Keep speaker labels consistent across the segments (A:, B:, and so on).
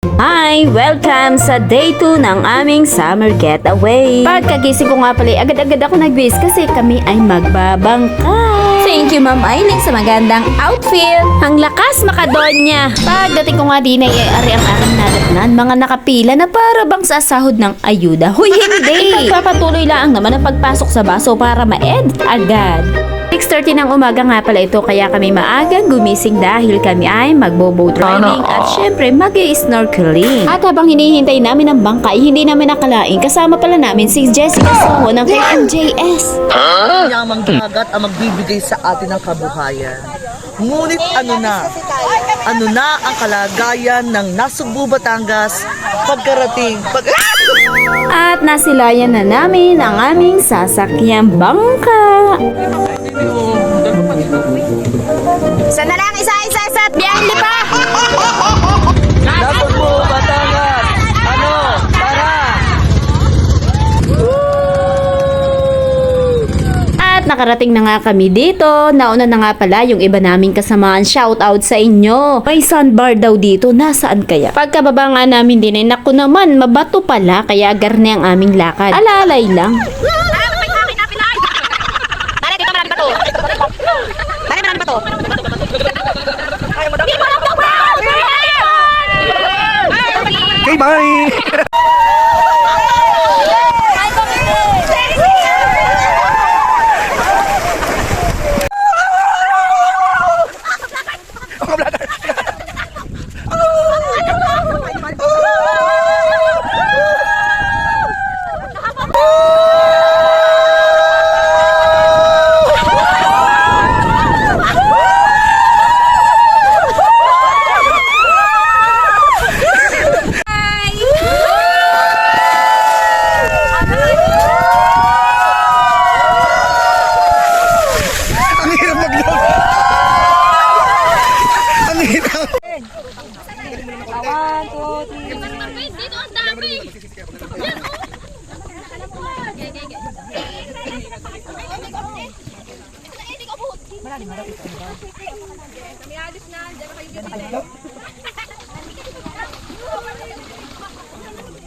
A: Hi! Welcome sa day 2 ng aming summer getaway. Pagkagising ko nga pala, agad-agad ako nag-wish kasi kami ay magbabangka. Thank you, Ma'am Aileen, sa magandang outfit. Ang lakas, Makadonya. Pagdating ko nga din ay ari ang aking nadatnan, mga nakapila na para bang sasahod ng ayuda. Huy, hindi! Ipagpapatuloy lang naman ang pagpasok sa baso para ma-edit agad. 6:30 ng umaga nga pala ito, kaya kami maagang gumising dahil kami ay magbo-boat riding at syempre mag-i-snorkeling. At habang hinihintay namin ang bangka ay hindi namin nakalaing kasama pala namin si Jessica Soho ng KMJS.
B: Yamang dagat ang magbibigay sa atin ng kabuhayan. Ngunit ano na ang kalagayan ng Nasugbu, Batangas pagkarating
A: At nasilayan na namin ang aming sasakyang bangka.
C: Sana lang isa-isa at biyahe pa!
B: Nasugbu, Batangas! Ano? Tara!
A: At nakarating na nga kami dito. Nauna na nga pala yung iba naming kasamaan. Shout out sa inyo. May sandbar daw dito. Nasaan kaya? Pagkababa nga namin din ay naku naman, mabato pala. Kaya garne ang aming lakad. Alalay lang.
B: Okay, bye!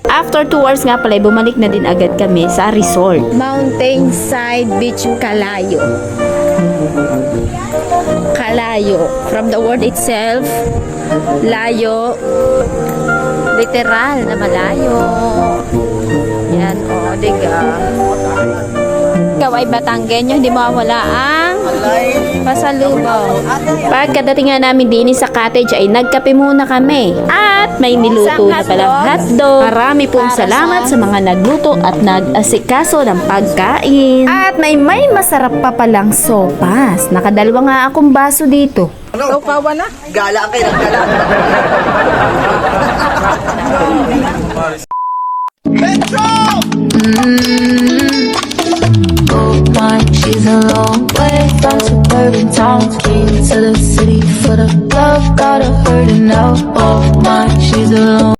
A: After 2 hours nga pala, bumalik na din agad kami sa resort. Mountain Side Beach, Calayo. Calayo. From the word itself, layo. Literal na malayo. Yan, o, diga. Ikaw ay Batanggenyo, hindi mawawala ang pasalubong. Pagkadating nga namin din sa cottage ay nagkape muna kami. At may niluto na palang hotdog. Marami pong salamat sa mga nagluto at nag-asikaso ng pagkain. At may masarap pa palang sopas. Nakadalawa nga akong baso dito.
B: Ano? Na? Gala kayo ng gala. Metro!
D: She's a long way from suburban towns, came to the city for the love, got her hurting now. Oh my, she's a long